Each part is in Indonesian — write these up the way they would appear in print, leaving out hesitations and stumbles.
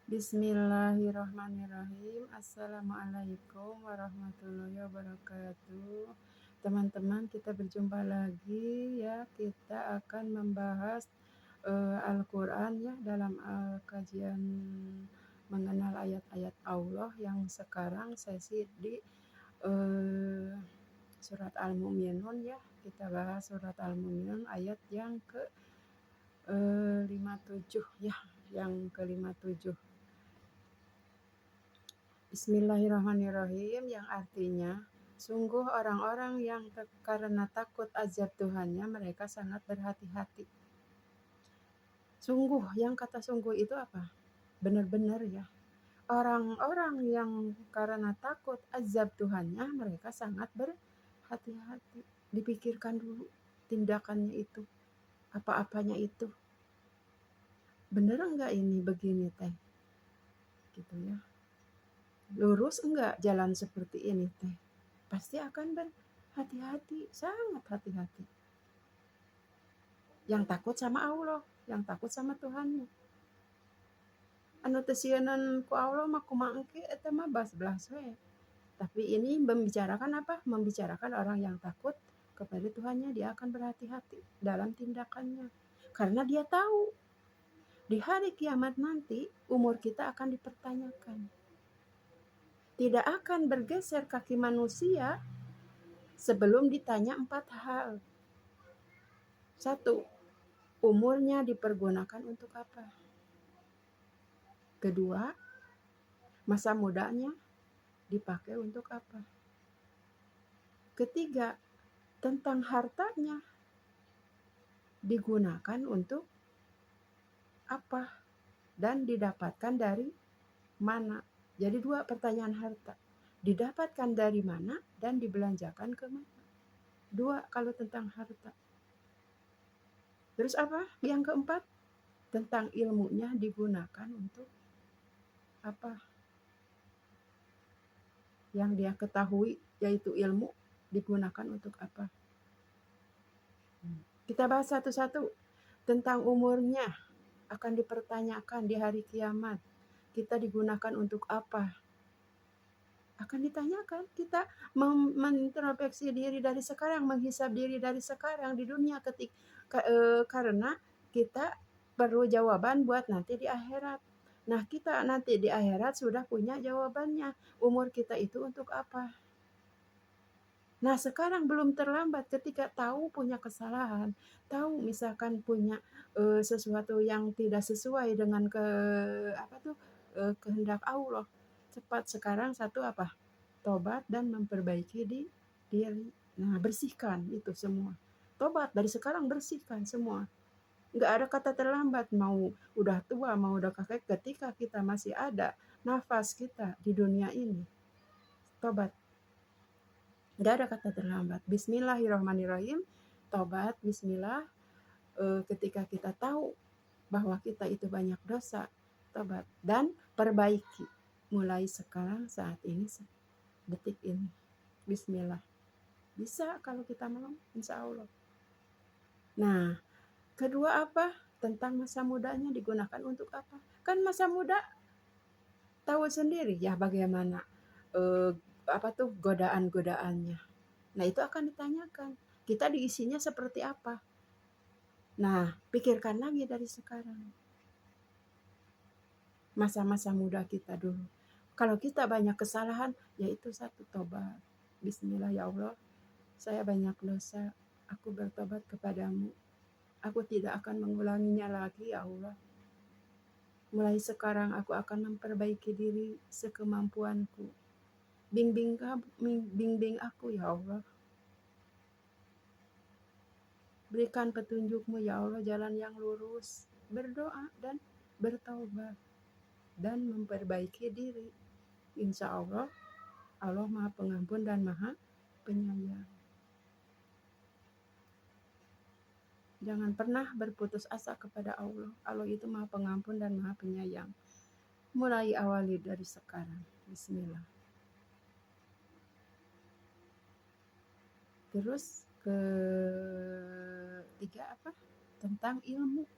Bismillahirrahmanirrahim. Assalamualaikum warahmatullahi wabarakatuh. Teman-teman, kita berjumpa lagi ya. Kita akan membahas Al-Quran ya dalam kajian mengenal ayat-ayat Allah yang sekarang sesi di surat Al-Mu'minun ya. Kita bahas surat Al-Mu'minun ayat yang ke 57 ya, yang ke-57. Bismillahirrahmanirrahim, yang artinya sungguh orang-orang yang karena takut azab Tuhannya mereka sangat berhati-hati. Sungguh, yang kata sungguh itu apa? Benar-benar ya. Orang-orang yang karena takut azab Tuhannya mereka sangat berhati-hati. Dipikirkan dulu tindakannya itu, apa-apanya itu. Bener enggak ini begini teh? Gitu ya. Lurus enggak jalan seperti ini teh? Pasti akan berhati-hati, sangat hati-hati. Yang takut sama Allah, yang takut sama Tuhannya. Anu teu sieun ku Allah mah kumaha engke eta mah blas-blas we. Tapi ini membicarakan apa? Membicarakan orang yang takut kepada Tuhannya, dia akan berhati-hati dalam tindakannya. Karena dia tahu di hari kiamat nanti umur kita akan dipertanyakan. Tidak akan bergeser kaki manusia sebelum ditanya 4 hal. 1. Umurnya dipergunakan untuk apa? Kedua, masa mudanya dipakai untuk apa? Ketiga, tentang hartanya digunakan untuk apa dan didapatkan dari mana? Jadi 2 pertanyaan harta. Didapatkan dari mana dan dibelanjakan ke mana? 2 kalau tentang harta. Terus apa? Yang keempat, tentang ilmunya digunakan untuk apa? Yang dia ketahui yaitu ilmu digunakan untuk apa? Kita bahas satu-satu. Tentang umurnya akan dipertanyakan di hari kiamat. Kita digunakan untuk apa? Akan ditanyakan. Kita mengintrospeksi diri dari sekarang, menghisab diri dari sekarang di dunia karena kita perlu jawaban buat nanti di akhirat. Nah, kita nanti di akhirat sudah punya jawabannya. Umur kita itu untuk apa? Nah, sekarang belum terlambat ketika tahu punya kesalahan, tahu misalkan punya sesuatu yang tidak sesuai dengan kehendak Allah. Cepat sekarang satu apa? Tobat dan memperbaiki diri. Nah, bersihkan itu semua. Tobat dari sekarang, bersihkan semua. Nggak ada kata terlambat, mau udah tua, mau udah kakek, ketika kita masih ada nafas kita di dunia ini. Tobat. Nggak ada kata terlambat. Bismillahirrahmanirrahim. Tobat, bismillah. Ketika kita tahu bahwa kita itu banyak dosa, tobat dan perbaiki. Mulai sekarang, saat ini, detik ini. Bismillah. Bisa kalau kita mau, insya Allah. Nah, kedua apa? Tentang masa mudanya digunakan untuk apa? Kan masa muda tahu sendiri ya bagaimana godaan-godaannya. Nah, itu akan ditanyakan. Kita diisinya seperti apa? Nah, pikirkan lagi dari sekarang. Masa-masa muda kita dulu. Kalau kita banyak kesalahan, yaitu satu, tobat. Bismillah ya Allah, saya banyak dosa. Aku bertobat kepadamu. Aku tidak akan mengulanginya lagi ya Allah. Mulai sekarang aku akan memperbaiki diri sekemampuanku. Bimbing aku ya Allah. Berikan petunjukmu ya Allah, jalan yang lurus. Berdoa dan bertaubat dan memperbaiki diri. Insya Allah, Allah Maha Pengampun dan Maha Penyayang. Jangan pernah berputus asa kepada Allah. Allah itu Maha Pengampun dan Maha Penyayang. Mulai awali dari sekarang. Bismillah. Terus ketiga apa? Tentang ilmu.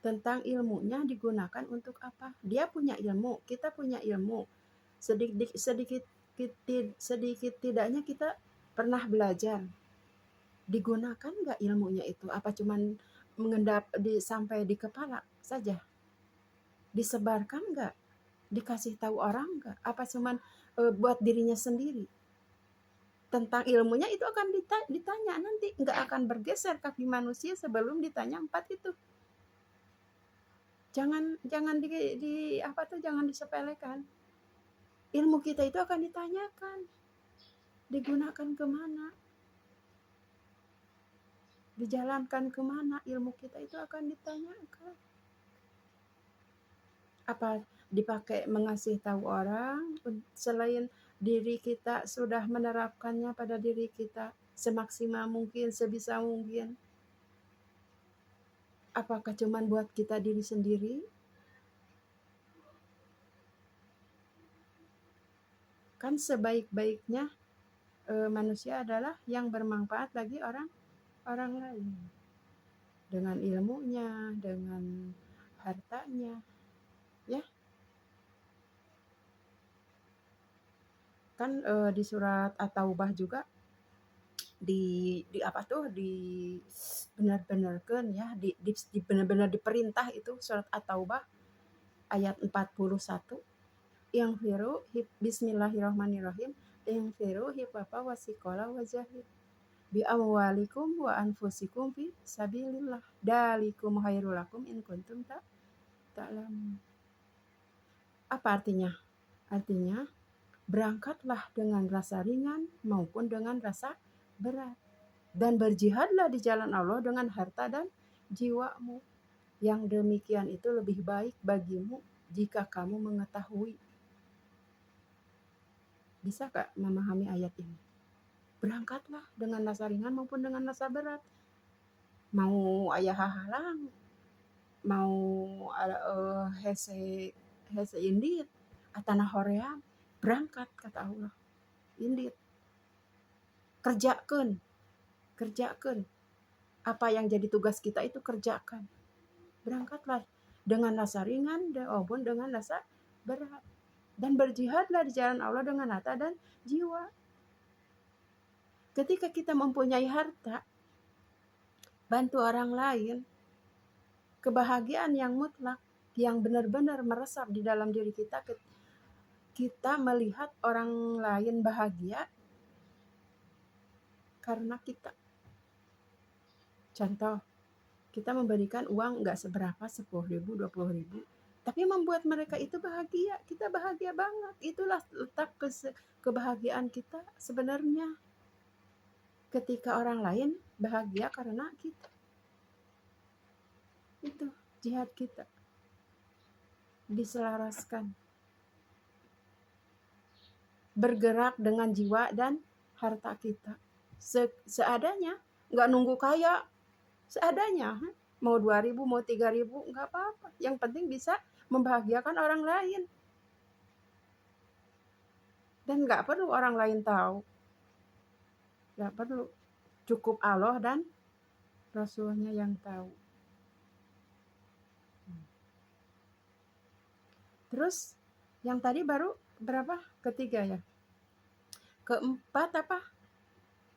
tentang ilmunya digunakan untuk apa. Dia punya ilmu, kita punya ilmu. Sedikit tidaknya kita pernah belajar. Digunakan nggak ilmunya itu? Apa cuman mengendap sampai di kepala saja? Disebarkan nggak? Dikasih tahu orang nggak? Apa cuman buat dirinya sendiri? Tentang ilmunya itu akan ditanya nanti, nggak akan bergeser kaki manusia sebelum ditanya 4 itu. Jangan jangan disepelekan. Ilmu kita itu akan ditanyakan. Digunakan kemana? Dijalankan kemana? Ilmu kita itu akan ditanyakan. Apa dipakai mengasih tahu orang, selain diri kita sudah menerapkannya pada diri kita semaksimal mungkin, sebisa mungkin. Apakah cuman buat kita diri sendiri? Kan sebaik-baiknya manusia adalah yang bermanfaat bagi orang lain. Dengan ilmunya, dengan hartanya, ya. Kan di surat At-Taubah juga di benar-benarkan ya, di benar-benar diperintah itu surat At-Taubah ayat 41. Yang firu bismillahirrahmanirrahim, yang firu hipapa wasikola wajahid bi amwalikum wa anfusikum fi sabilillah dalikum khairul lakum in kuntum ta'lamun. Apa artinya? Artinya berangkatlah dengan rasa ringan maupun dengan rasa berat, dan berjihadlah di jalan Allah dengan harta dan jiwamu. Yang demikian itu lebih baik bagimu jika kamu mengetahui. Bisa gak memahami ayat ini? Berangkatlah dengan rasa ringan maupun dengan rasa berat. Mau ayah halang, mau hese indit, atana hoream, berangkat kata Allah. Indit. Kerjakan. Apa yang jadi tugas kita itu kerjakan. Berangkatlah dengan rasa ringan maupun dengan rasa berat. Dan berjihadlah di jalan Allah dengan harta dan jiwa. Ketika kita mempunyai harta, bantu orang lain, kebahagiaan yang mutlak, yang benar-benar meresap di dalam diri kita, kita melihat orang lain bahagia karena kita. Contoh, kita memberikan uang nggak seberapa, 10.000, 20.000, tapi membuat mereka itu bahagia, kita bahagia banget. Itulah letak kebahagiaan kita sebenarnya. Ketika orang lain bahagia karena kita. Itu jihad kita. Diselaraskan. Bergerak dengan jiwa dan harta kita. Seadanya, nggak nunggu kaya. Seadanya, mau 2.000, mau 3.000, nggak apa-apa. Yang penting bisa membahagiakan orang lain. Dan nggak perlu orang lain tahu. Nggak perlu. Cukup Allah dan Rasulnya yang tahu. Terus, yang tadi baru berapa? Ketiga ya. Keempat apa?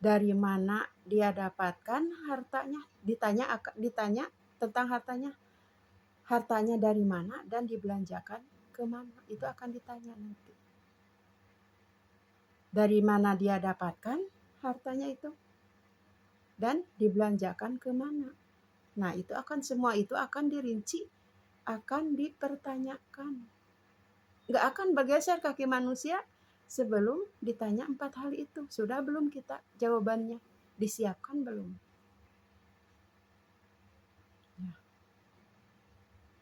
Dari mana dia dapatkan hartanya? Ditanya tentang hartanya. Hartanya dari mana dan dibelanjakan kemana? Itu akan ditanya nanti. Dari mana dia dapatkan hartanya itu? Dan dibelanjakan kemana? Nah, itu akan semua itu akan dirinci, akan dipertanyakan. Nggak akan bergeser kaki manusia sebelum ditanya 4 hal itu. Sudah belum kita jawabannya? Disiapkan belum? Ya.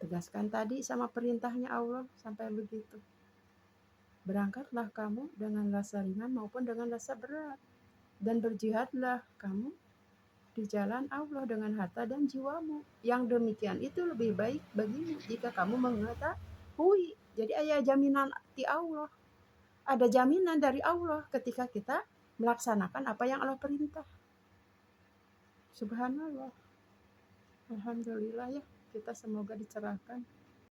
Tegaskan tadi sama perintahnya Allah sampai begitu. Berangkatlah kamu dengan rasa ringan maupun dengan rasa berat. Dan berjihadlah kamu di jalan Allah dengan harta dan jiwamu. Yang demikian itu lebih baik bagimu jika kamu mengetahui. Jadi ada jaminan di Allah. Ada jaminan dari Allah ketika kita melaksanakan apa yang Allah perintah. Subhanallah. Alhamdulillah ya. kita semoga dicerahkan